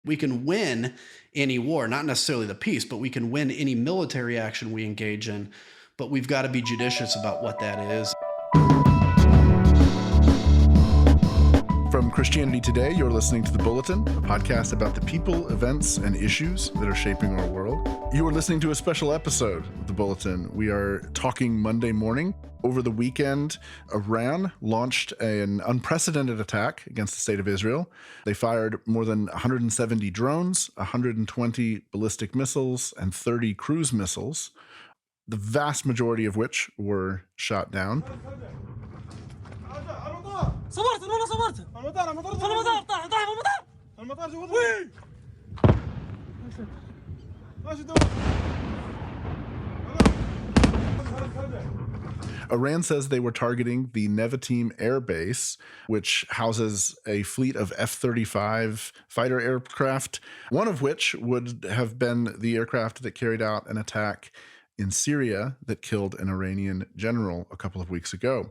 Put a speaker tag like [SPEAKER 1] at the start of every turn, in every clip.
[SPEAKER 1] We can win any war, not necessarily the peace, but we can win any military action we engage in. But we've got to be judicious about what that is.
[SPEAKER 2] From Christianity Today, you're listening to The Bulletin, a podcast about the people, events, and issues that are shaping our world. You are listening to a special episode of The Bulletin. We are talking Monday morning. Over the weekend, Iran launched an unprecedented attack against the state of Israel. They fired more than 170 drones, 120 ballistic missiles, and 30 cruise missiles, the vast majority of which were shot down.
[SPEAKER 3] صورت انا صورت المطار طاح المطار جوا وين ماشي
[SPEAKER 2] Iran says they were targeting the Nevatim Air Base, which houses a fleet of F-35 fighter aircraft, one of which would have been the aircraft that carried out an attack in Syria that killed an Iranian general a couple of weeks ago.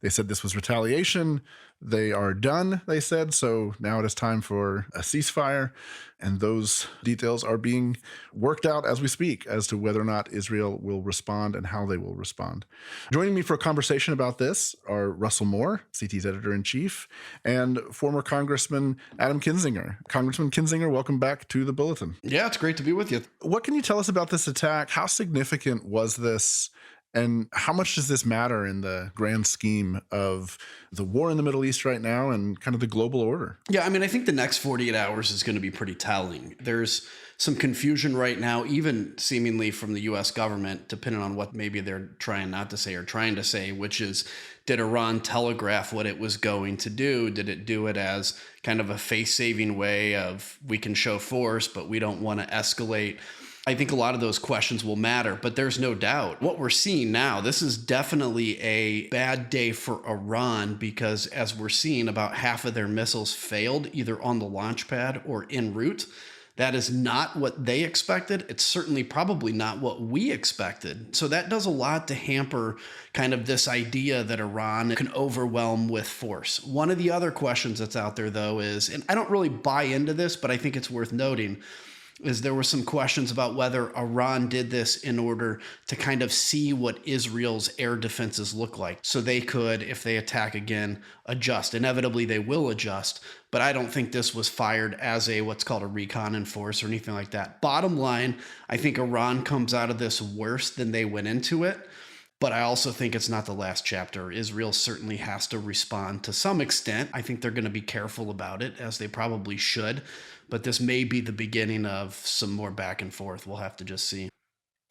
[SPEAKER 2] They said this was retaliation. They are done, they said, so now it is time for a ceasefire. And those details are being worked out as we speak as to whether or not Israel will respond and how they will respond. Joining me for a conversation about this are Russell Moore, CT's editor-in-chief, and former Congressman Adam Kinzinger. Congressman Kinzinger, welcome back to The Bulletin.
[SPEAKER 1] Yeah, it's great to be with you.
[SPEAKER 2] What can you tell us about this attack? How significant was this? And how much does this matter in the grand scheme of the war in the Middle East right now and kind of the global order?
[SPEAKER 1] Yeah, I mean, I think the next 48 hours is going to be pretty telling. There's some confusion right now, even seemingly from the U.S. government, depending on what maybe they're trying not to say or trying to say, which is, did Iran telegraph what it was going to do? Did it do it as kind of a face-saving way of, we can show force, but we don't want to escalate? I think a lot of those questions will matter, but there's no doubt what we're seeing now, this is definitely a bad day for Iran because as we're seeing, about half of their missiles failed either on the launch pad or en route. That is not what they expected. It's certainly probably not what we expected. So that does a lot to hamper kind of this idea that Iran can overwhelm with force. One of the other questions that's out there, though, is, and I don't really buy into this, but I think it's worth noting, is there were some questions about whether Iran did this in order to kind of see what Israel's air defenses look like. So they could, if they attack again, adjust. Inevitably, they will adjust. But I don't think this was fired as a what's called a recon in force or anything like that. Bottom line, I think Iran comes out of this worse than they went into it. But I also think it's not the last chapter. Israel certainly has to respond to some extent. I think they're going to be careful about it, as they probably should. But this may be the beginning of some more back and forth. We'll have to just see.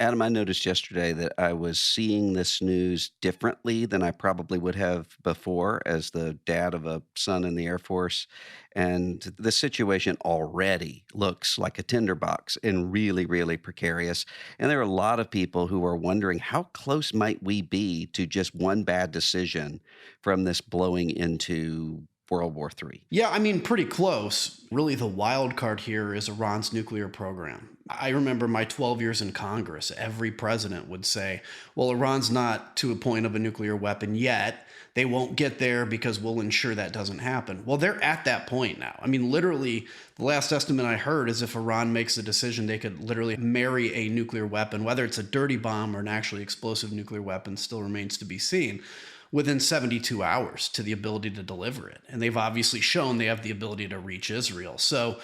[SPEAKER 4] Adam, I noticed yesterday that I was seeing this news differently than I probably would have before as the dad of a son in the Air Force. And the situation already looks like a tinderbox and really, really precarious. And there are a lot of people who are wondering, how close might we be to just one bad decision from this blowing into World War III?
[SPEAKER 1] Yeah, I mean, pretty close. Really, the wild card here is Iran's nuclear program. I remember my 12 years in Congress, every president would say, well, Iran's not to a point of a nuclear weapon yet. They won't get there because we'll ensure that doesn't happen. Well, they're at that point now. I mean, literally, the last estimate I heard is if Iran makes a decision, they could literally marry a nuclear weapon, whether it's a dirty bomb or an actually explosive nuclear weapon still remains to be seen, within 72 hours to the ability to deliver it. And they've obviously shown they have the ability to reach Israel. So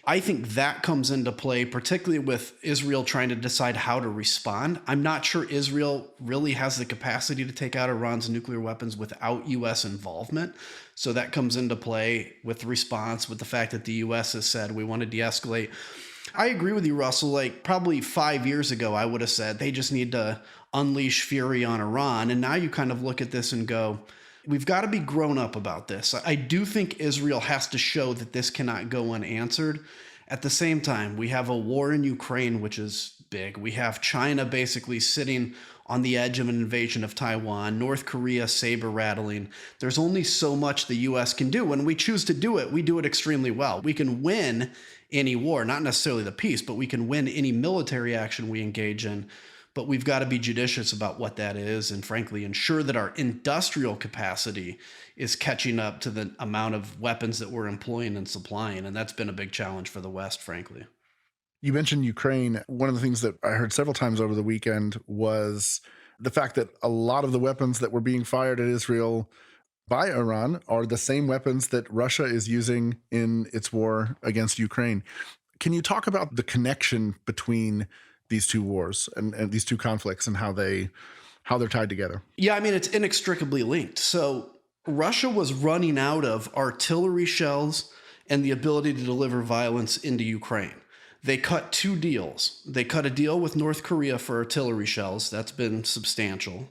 [SPEAKER 1] I think that comes into play, particularly with Israel trying to decide how to respond. I'm not sure Israel really has the capacity to take out Iran's nuclear weapons without U.S. involvement. So that comes into play with the response, with the fact that the U.S. has said we want to de-escalate. I agree with you, Russell. Like probably 5 years ago, I would have said they just need to unleash fury on Iran. And now you kind of look at this and go, we've got to be grown up about this. I do think Israel has to show that this cannot go unanswered. At the same time, we have a war in Ukraine, which is big. We have China basically sitting on the edge of an invasion of Taiwan, North Korea saber rattling. There's only so much the U.S. can do. When we choose to do it, we do it extremely well. We can win any war, not necessarily the peace, but we can win any military action we engage in. but we've got to be judicious about what that is and frankly ensure that our industrial capacity is catching up to the amount of weapons that we're employing and supplying. And that's been a big challenge for the West, frankly.
[SPEAKER 2] You mentioned Ukraine. One of the things that I heard several times over the weekend was the fact that a lot of the weapons that were being fired at Israel by Iran are the same weapons that Russia is using in its war against Ukraine. Can you talk about the connection between these two wars and these two conflicts and how they're tied together?
[SPEAKER 1] Yeah, I mean, it's inextricably linked. So Russia was running out of artillery shells and the ability to deliver violence into Ukraine. They cut two deals. They cut a deal with North Korea for artillery shells. That's been substantial.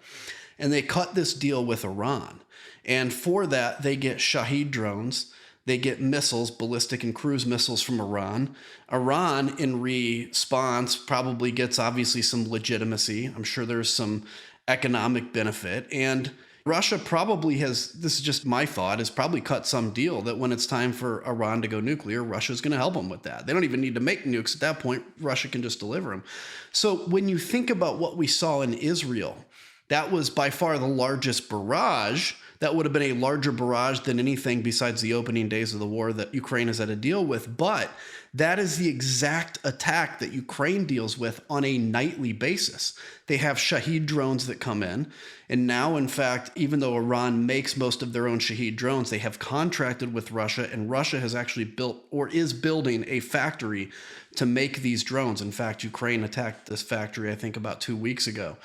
[SPEAKER 1] And they cut this deal with Iran. And for that, they get Shahed drones. They get missiles, ballistic and cruise missiles from Iran. Iran, in response, probably gets obviously some legitimacy. I'm sure there's some economic benefit. And Russia probably has, this is just my thought, has probably cut some deal that when it's time for Iran to go nuclear, Russia's going to help them with that. They don't even need to make nukes at that point. Russia can just deliver them. So when you think about what we saw in Israel, that was by far the largest barrage. That would have been a larger barrage than anything besides the opening days of the war that Ukraine has had to deal with. But that is the exact attack that Ukraine deals with on a nightly basis. They have Shahed drones that come in. And now, in fact, even though Iran makes most of their own Shahed drones, they have contracted with Russia, and Russia has actually built or is building a factory to make these drones. In fact, Ukraine attacked this factory, I think, about 2 weeks ago.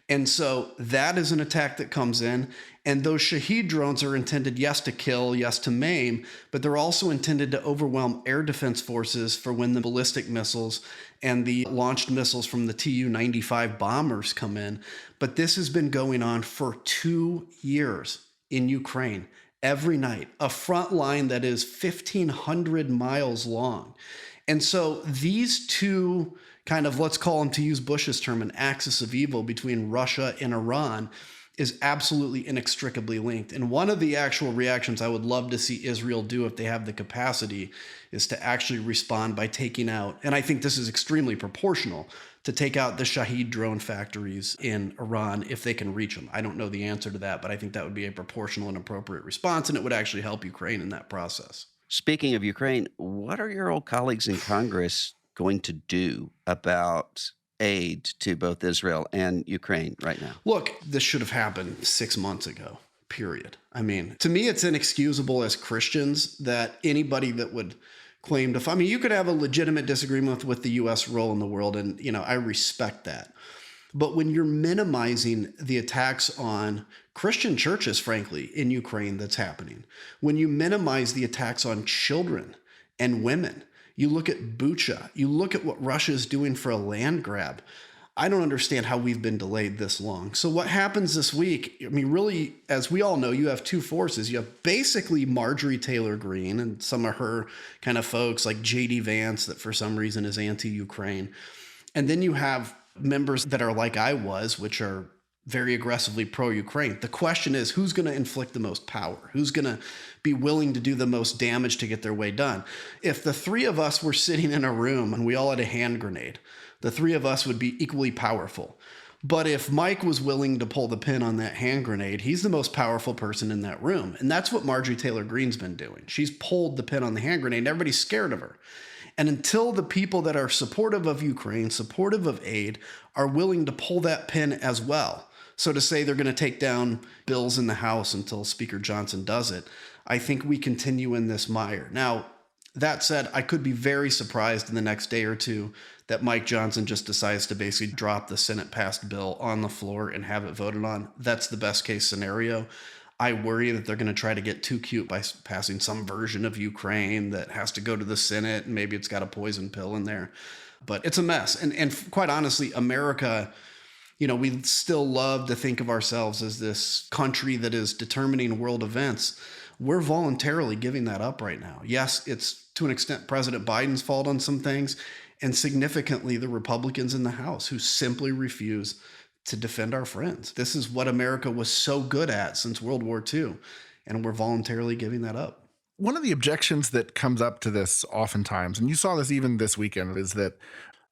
[SPEAKER 1] And so that is an attack that comes in. And those Shahed drones are intended, yes, to kill, yes, to maim, but they're also intended to overwhelm air defense forces for when the ballistic missiles and the launched missiles from the Tu-95 bombers come in. But this has been going on for 2 years in Ukraine, every night, a front line that is 1,500 miles long. And so these two kind of, let's call them, to use Bush's term, an axis of evil between Russia and Iran is absolutely inextricably linked. And one of the actual reactions I would love to see Israel do if they have the capacity is to actually respond by taking out, and I think this is extremely proportional, to take out the Shahed drone factories in Iran if they can reach them. I don't know the answer to that, but I think that would be a proportional and appropriate response, and it would actually help Ukraine in that process.
[SPEAKER 4] Speaking of Ukraine, what are your old colleagues in Congress going to do about aid to both Israel and Ukraine right now?
[SPEAKER 1] Look, this should have happened 6 months ago, period. I mean, to me, it's inexcusable as Christians that anybody that would claim to, I mean, you could have a legitimate disagreement with the U.S. role in the world, and, I respect that. But when you're minimizing the attacks on Christian churches, frankly, in Ukraine that's happening, when you minimize the attacks on children and women, you look at Bucha, you look at what Russia is doing for a land grab. I don't understand how we've been delayed this long. So what happens this week, I mean, really, as we all know, you have two forces. You have basically Marjorie Taylor Greene and some of her kind of folks like J.D. Vance that for some reason is anti-Ukraine. And then you have members that are like I was, which are very aggressively pro-Ukraine. The question is, who's going to inflict the most power? Who's going to be willing to do the most damage to get their way done? If the three of us were sitting in a room and we all had a hand grenade, the three of us would be equally powerful. But if Mike was willing to pull the pin on that hand grenade, he's the most powerful person in that room. And that's what Marjorie Taylor Greene's been doing. She's pulled the pin on the hand grenade and everybody's scared of her. And until the people that are supportive of Ukraine, supportive of aid, are willing to pull that pin as well, so to say they're going to take down bills in the House until Speaker Johnson does it, I think we continue in this mire. Now, that said, I could be very surprised in the next day or two that Mike Johnson just decides to basically drop the Senate passed bill on the floor and have it voted on. That's the best case scenario. I worry that they're going to try to get too cute by passing some version of Ukraine that has to go to the Senate, and maybe it's got a poison pill in there. But it's a mess. And quite honestly, America, we still love to think of ourselves as this country that is determining world events. We're voluntarily giving that up right now. Yes, it's to an extent President Biden's fault on some things, and significantly the Republicans in the House who simply refuse to defend our friends. This is what America was so good at since World War II, and we're voluntarily giving that up.
[SPEAKER 2] One of the objections that comes up to this oftentimes, and you saw this even this weekend, is that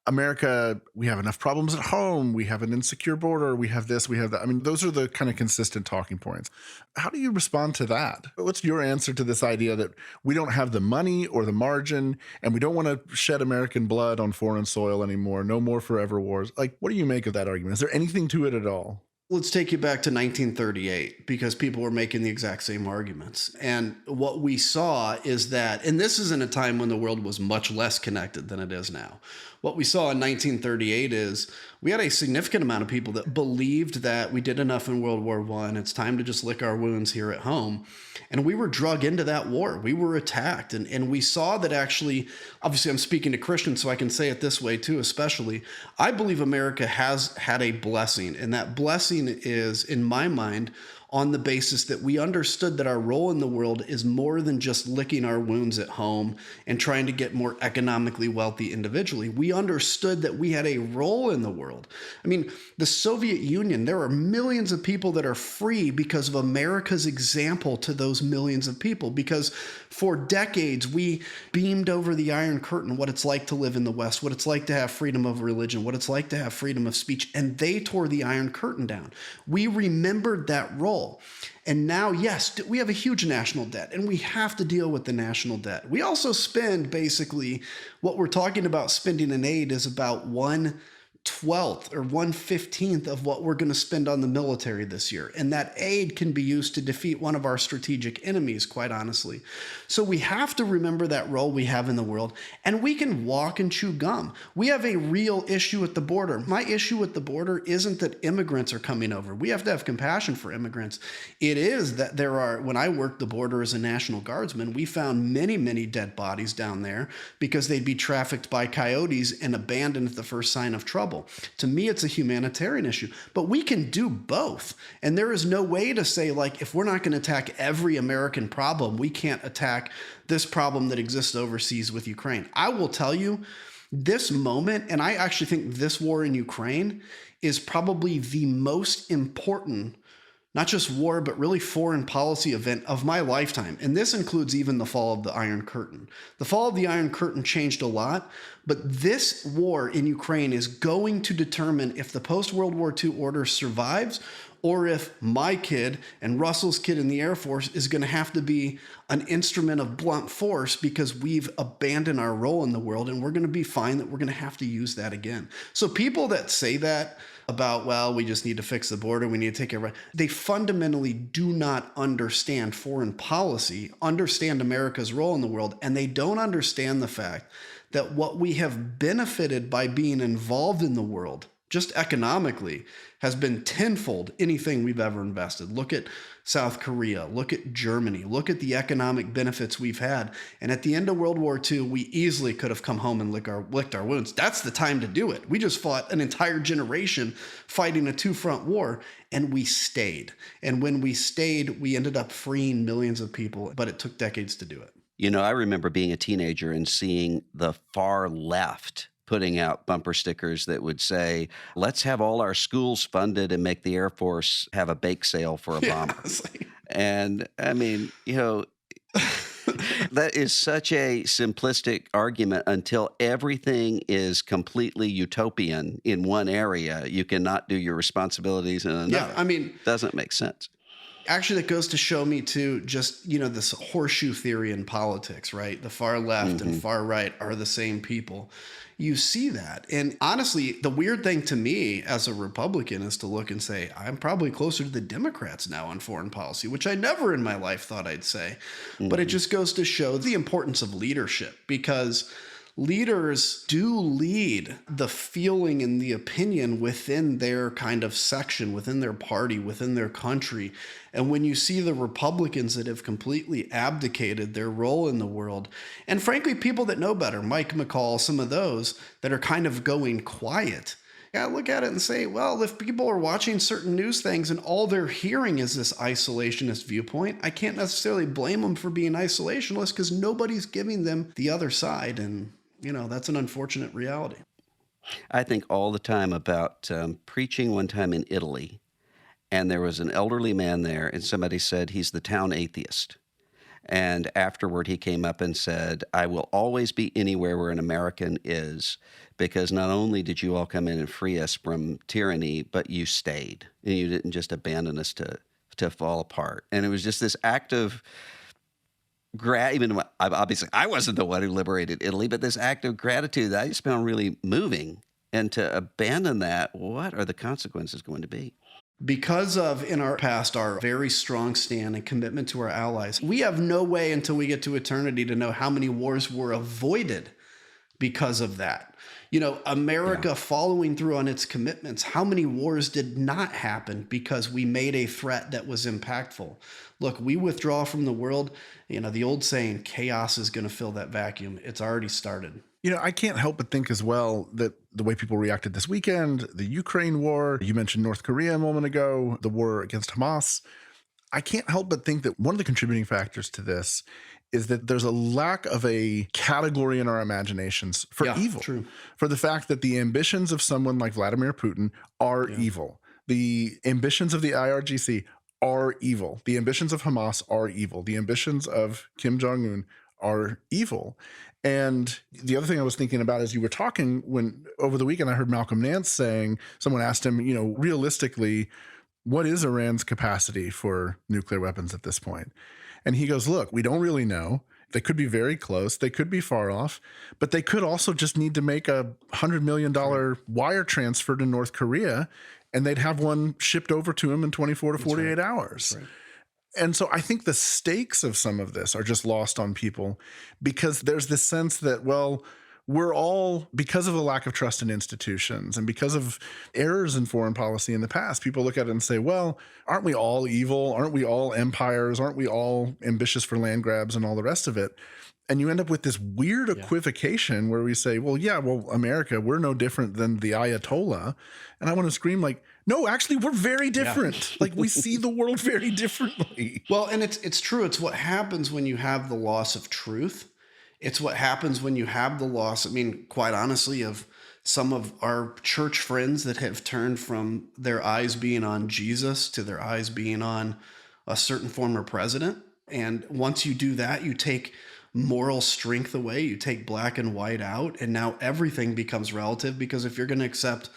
[SPEAKER 2] America, we have enough problems at home. We have an insecure border. We have this, we have that. I mean, those are the kind of consistent talking points. How do you respond to that? What's your answer to this idea that we don't have the money or the margin and we don't want to shed American blood on foreign soil anymore? No more forever wars. Like, what do you make of that argument? Is there anything to it at all?
[SPEAKER 1] Let's take you back to 1938 because people were making the exact same arguments. And what we saw is that, and this is in a time when the world was much less connected than it is now. What we saw in 1938 is we had a significant amount of people that believed that we did enough in World War I. It's time to just lick our wounds here at home. And we were drug into that war. We were attacked. And we saw that actually, obviously I'm speaking to Christians, so I can say it this way too, especially. I believe America has had a blessing. And that blessing is, in my mind, on the basis that we understood that our role in the world is more than just licking our wounds at home and trying to get more economically wealthy individually. We understood that we had a role in the world. I mean, the Soviet Union, there are millions of people that are free because of America's example to those millions of people, because for decades we beamed over the Iron Curtain what it's like to live in the West, what it's like to have freedom of religion, what it's like to have freedom of speech, and they tore the Iron Curtain down. We remembered that role. And now, yes, we have a huge national debt and we have to deal with the national debt. We also spend basically what we're talking about spending in aid is about 1/12 or 1/15 of what we're going to spend on the military this year. And that aid can be used to defeat one of our strategic enemies, quite honestly. So we have to remember that role we have in the world, and we can walk and chew gum. We have a real issue at the border. My issue with the border isn't that immigrants are coming over. We have to have compassion for immigrants. It is that when I worked the border as a National Guardsman, we found many, many dead bodies down there because they'd be trafficked by coyotes and abandoned at the first sign of trouble. To me, it's a humanitarian issue, but we can do both. And there is no way to say, like, if we're not going to attack every American problem, we can't attack this problem that exists overseas with Ukraine. I will tell you, this moment, and I actually think this war in Ukraine is probably the most important, not just war, but really foreign policy event of my lifetime. And this includes even the fall of the Iron Curtain. The fall of the Iron Curtain changed a lot, but this war in Ukraine is going to determine if the post-World War II order survives or if my kid and Russell's kid in the Air Force is going to have to be an instrument of blunt force because we've abandoned our role in the world, and we're going to be fine that we're going to have to use that again. So people that say that about, well, we just need to fix the border, we need to take care of it, they fundamentally do not understand foreign policy, understand America's role in the world, and they don't understand the fact that what we have benefited by being involved in the world, just economically, has been tenfold anything we've ever invested. Look at South Korea, look at Germany, look at the economic benefits we've had. And at the end of World War II, we easily could have come home and licked our wounds. That's the time to do it. We just fought an entire generation fighting a two-front war, and we stayed. And when we stayed, we ended up freeing millions of people, but it took decades to do it.
[SPEAKER 4] You know, I remember being a teenager and seeing the far left putting out bumper stickers that would say, let's have all our schools funded and make the Air Force have a bake sale for a bomber. And I mean, you know, that is such a simplistic argument until everything is completely utopian in one area. You cannot do your responsibilities in another.
[SPEAKER 1] Yeah, I mean,
[SPEAKER 4] doesn't make sense.
[SPEAKER 1] Actually, that goes to show me too, just, you know, this horseshoe theory in politics, right? The far left and far right are the same people. You see that. And honestly, the weird thing to me as a Republican is to look and say, I'm probably closer to the Democrats now on foreign policy, which I never in my life thought I'd say. But it just goes to show the importance of leadership, because leaders do lead the feeling and the opinion within their kind of section, within their party, within their country. And when you see the Republicans that have completely abdicated their role in the world, and frankly, people that know better, Mike McCall, some of those that are kind of going quiet, I look at it and say, well, if people are watching certain news things and all they're hearing is this isolationist viewpoint, I can't necessarily blame them for being isolationist because nobody's giving them the other side. And you know, that's an unfortunate reality.
[SPEAKER 4] I think all the time about preaching one time in Italy, and there was an elderly man there, and somebody said he's the town atheist. And afterward, he came up and said, I will always be anywhere where an American is, because not only did you all come in and free us from tyranny, but you stayed and you didn't just abandon us to fall apart. And it was just this act of even though obviously I wasn't the one who liberated Italy, but this act of gratitude that I just found really moving. And to abandon that, what are the consequences going to be?
[SPEAKER 1] Because of, in our past, our very strong stand and commitment to our allies, we have no way until we get to eternity to know how many wars were avoided because of that. You know, America following through on its commitments, how many wars did not happen because we made a threat that was impactful? Look, we withdraw from the world. You know, the old saying, chaos is going to fill that vacuum. It's already started.
[SPEAKER 2] You know, I can't help but think as well that the way people reacted this weekend, the Ukraine war, you mentioned North Korea a moment ago, the war against Hamas, I can't help but think that one of the contributing factors to this is that there's a lack of a category in our imaginations for evil.
[SPEAKER 1] True.
[SPEAKER 2] For the fact that the ambitions of someone like Vladimir Putin are evil. The ambitions of the IRGC are evil. The ambitions of Hamas are evil. The ambitions of Kim Jong-un are evil. And the other thing I was thinking about as you were talking, when over the weekend I heard Malcolm Nance saying, someone asked him, you know, realistically, what is Iran's capacity for nuclear weapons at this point? And he goes, look, we don't really know. They could be very close. They could be far off, but they could also just need to make a $100 million wire transfer to North Korea, and they'd have one shipped over to them in 24 to 48 hours.
[SPEAKER 1] Right.
[SPEAKER 2] And so I think the stakes of some of this are just lost on people because there's this sense that, well, we're all, because of a lack of trust in institutions and because of errors in foreign policy in the past, people look at it and say, well, aren't we all evil? Aren't we all empires? Aren't we all ambitious for land grabs and all the rest of it? And you end up with this weird equivocation where we say, well, America, we're no different than the Ayatollah. And I want to scream like, no, actually, we're very different. Like we see the world very differently.
[SPEAKER 1] Well, and it's true. It's what happens when you have the loss of truth. It's what happens when you have the loss, I mean, quite honestly, of some of our church friends that have turned from their eyes being on Jesus to their eyes being on a certain former president. And once you do that, you take moral strength away, you take black and white out, and now everything becomes relative, because if you're going to accept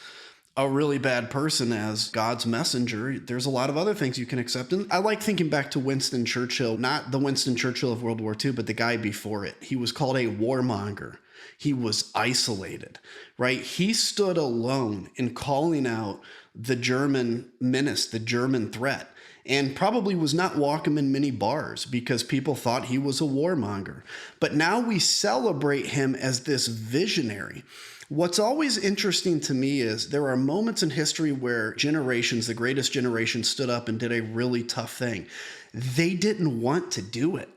[SPEAKER 1] a really bad person as God's messenger, there's a lot of other things you can accept. And I like thinking back to Winston Churchill, not the Winston Churchill of World War II, but the guy before it. He was called a warmonger. He was isolated, right? He stood alone in calling out the German menace, the German threat, and probably was not welcome in many bars because people thought he was a warmonger. But now we celebrate him as this visionary. What's always interesting to me is there are moments in history where generations, the greatest generation, stood up and did a really tough thing. They didn't want to do it.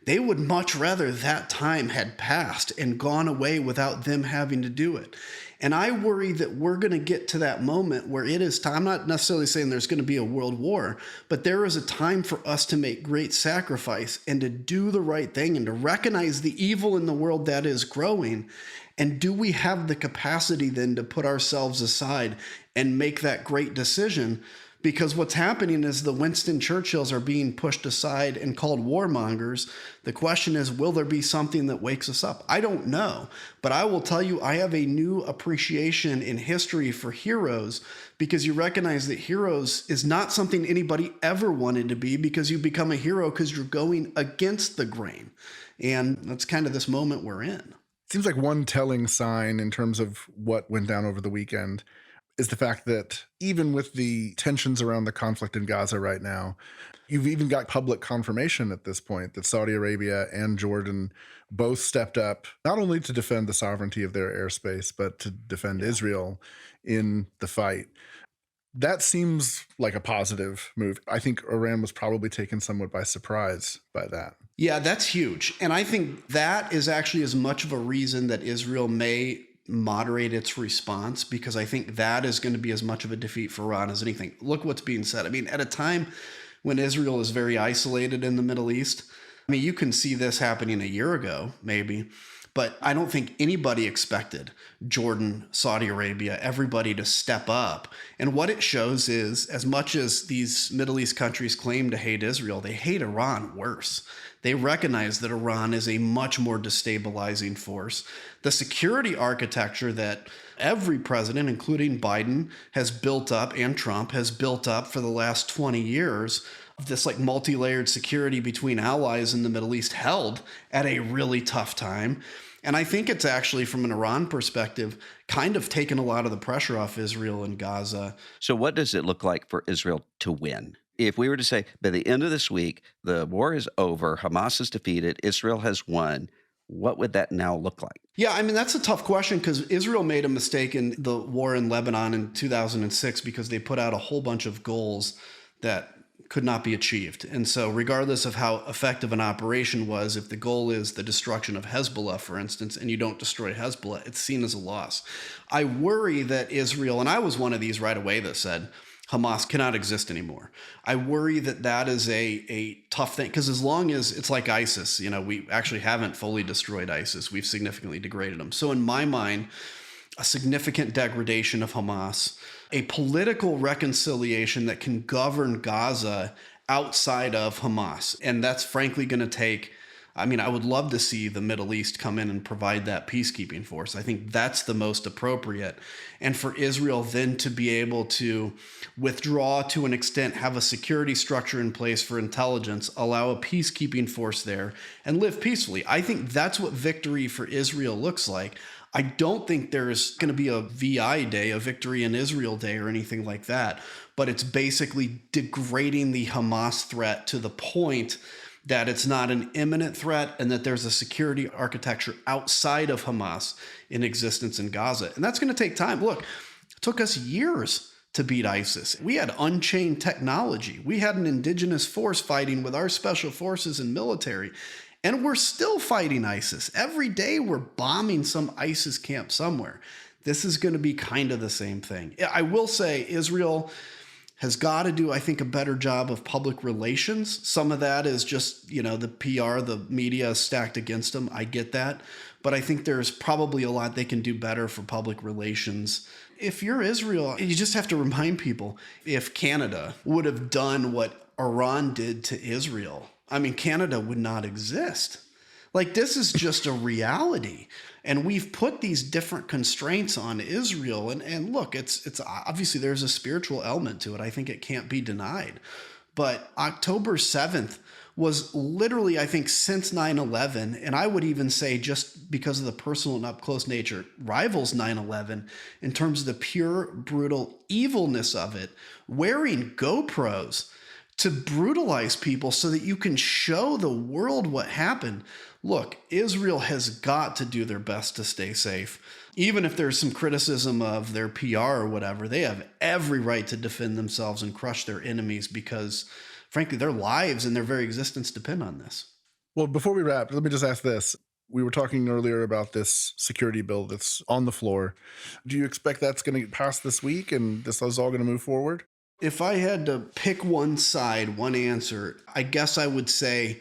[SPEAKER 1] They would much rather that time had passed and gone away without them having to do it. And I worry that we're going to get to that moment where it is time. I'm not necessarily saying there's going to be a world war, but there is a time for us to make great sacrifice and to do the right thing and to recognize the evil in the world that is growing. And do we have the capacity then to put ourselves aside and make that great decision? Because what's happening is the Winston Churchills are being pushed aside and called warmongers. The question is, will there be something that wakes us up? I don't know. But I will tell you, I have a new appreciation in history for heroes, because you recognize that heroes is not something anybody ever wanted to be, because you become a hero because you're going against the grain. And that's kind of this moment we're in.
[SPEAKER 2] Seems like one telling sign in terms of what went down over the weekend is the fact that even with the tensions around the conflict in Gaza right now, you've even got public confirmation at this point that Saudi Arabia and Jordan both stepped up, not only to defend the sovereignty of their airspace, but to defend Israel in the fight. That seems like a positive move. I think Iran was probably taken somewhat by surprise by that.
[SPEAKER 1] Yeah, that's huge. And I think that is actually as much of a reason that Israel may moderate its response, because I think that is going to be as much of a defeat for Iran as anything. Look what's being said. I mean, at a time when Israel is very isolated in the Middle East, I mean, you can see this happening a year ago, maybe. But I don't think anybody expected Jordan, Saudi Arabia, everybody to step up. And what it shows is, as much as these Middle East countries claim to hate Israel, they hate Iran worse. They recognize that Iran is a much more destabilizing force. The security architecture that every president, including Biden, has built up, and Trump has built up for the last 20 years, this like multi-layered security between allies in the Middle East, held at a really tough time. And I think it's actually, from an Iran perspective, kind of taken a lot of the pressure off Israel and Gaza.
[SPEAKER 4] So what does it look like for Israel to win? If we were to say by the end of this week, the war is over, Hamas is defeated, Israel has won, what would that now look like?
[SPEAKER 1] Yeah, I mean, that's a tough question, because Israel made a mistake in the war in Lebanon in 2006 because they put out a whole bunch of goals that could not be achieved. And so regardless of how effective an operation was, if the goal is the destruction of Hezbollah, for instance, and you don't destroy Hezbollah, it's seen as a loss. I worry that Israel, and I was one of these right away that said, Hamas cannot exist anymore. I worry that that is a tough thing, because as long as it's like ISIS, we actually haven't fully destroyed ISIS. We've significantly degraded them. So in my mind, a significant degradation of Hamas, a political reconciliation that can govern Gaza outside of Hamas. And that's frankly going to take, I would love to see the Middle East come in and provide that peacekeeping force. I think that's the most appropriate. And for Israel then to be able to withdraw to an extent, have a security structure in place for intelligence, allow a peacekeeping force there, and live peacefully. I think that's what victory for Israel looks like. I don't think there's going to be a VI day, a victory in Israel day, or anything like that. But it's basically degrading the Hamas threat to the point that it's not an imminent threat, and that there's a security architecture outside of Hamas in existence in Gaza. And that's going to take time. Look, it took us years to beat ISIS. We had unchained technology. We had an indigenous force fighting with our special forces and military. And we're still fighting ISIS. Every day we're bombing some ISIS camp somewhere. This is going to be kind of the same thing. I will say Israel has got to do, I think, a better job of public relations. Some of that is just, the PR, the media is stacked against them. I get that. But I think there's probably a lot they can do better for public relations. If you're Israel, you just have to remind people, if Canada would have done what Iran did to Israel, Canada would not exist. Like, this is just a reality. And we've put these different constraints on Israel. And look, it's obviously there's a spiritual element to it. I think it can't be denied. But October 7th was literally, I think, since 9/11, and I would even say, just because of the personal and up-close nature, rivals 9/11 in terms of the pure, brutal evilness of it, wearing GoPros to brutalize people so that you can show the world what happened. Look, Israel has got to do their best to stay safe. Even if there's some criticism of their PR or whatever, they have every right to defend themselves and crush their enemies, because frankly, their lives and their very existence depend on this.
[SPEAKER 2] Well, before we wrap, let me just ask this. We were talking earlier about this security bill that's on the floor. Do you expect that's going to pass this week and this is all going to move forward?
[SPEAKER 1] If I had to pick one side, one answer, I guess I would say,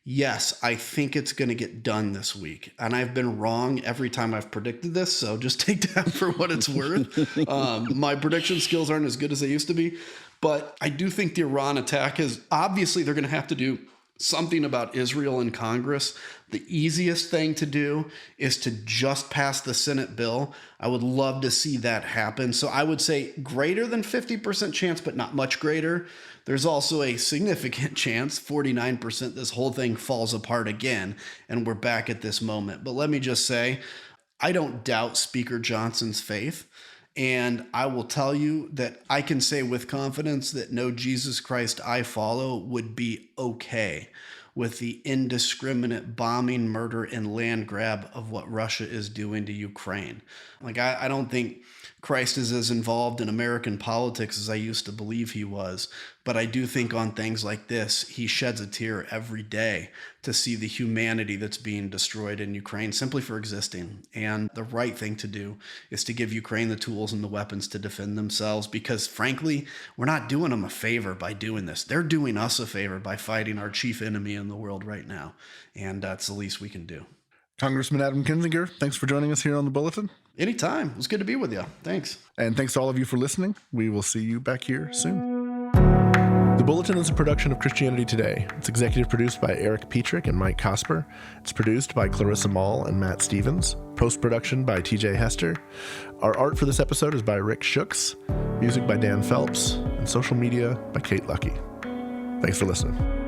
[SPEAKER 1] yes, I think it's going to get done this week. And I've been wrong every time I've predicted this, so just take that for what it's worth. My prediction skills aren't as good as they used to be. But I do think the Iran attack is, obviously they're going to have to do something about Israel in Congress. The easiest thing to do is to just pass the Senate bill. I would love to see that happen. So I would say greater than 50% chance, but not much greater. There's also a significant chance, 49%, this whole thing falls apart again, and we're back at this moment. But let me just say, I don't doubt Speaker Johnson's faith. And I will tell you that I can say with confidence that no Jesus Christ I follow would be okay with the indiscriminate bombing, murder, and land grab of what Russia is doing to Ukraine. Like, I don't think Christ is as involved in American politics as I used to believe he was. But I do think on things like this, he sheds a tear every day to see the humanity that's being destroyed in Ukraine simply for existing. And the right thing to do is to give Ukraine the tools and the weapons to defend themselves, because frankly, we're not doing them a favor by doing this. They're doing us a favor by fighting our chief enemy in the world right now. And that's the least we can do.
[SPEAKER 2] Congressman Adam Kinzinger, thanks for joining us here on the Bulletin.
[SPEAKER 1] Anytime. It was good to be with you. Thanks.
[SPEAKER 2] And thanks to all of you for listening. We will see you back here soon. The Bulletin is a production of Christianity Today. It's executive produced by Eric Petrick and Mike Cosper. It's produced by Clarissa Mall and Matt Stevens. Post-production by TJ Hester. Our art for this episode is by Rick Shooks. Music by Dan Phelps. And social media by Kate Lucky. Thanks for listening.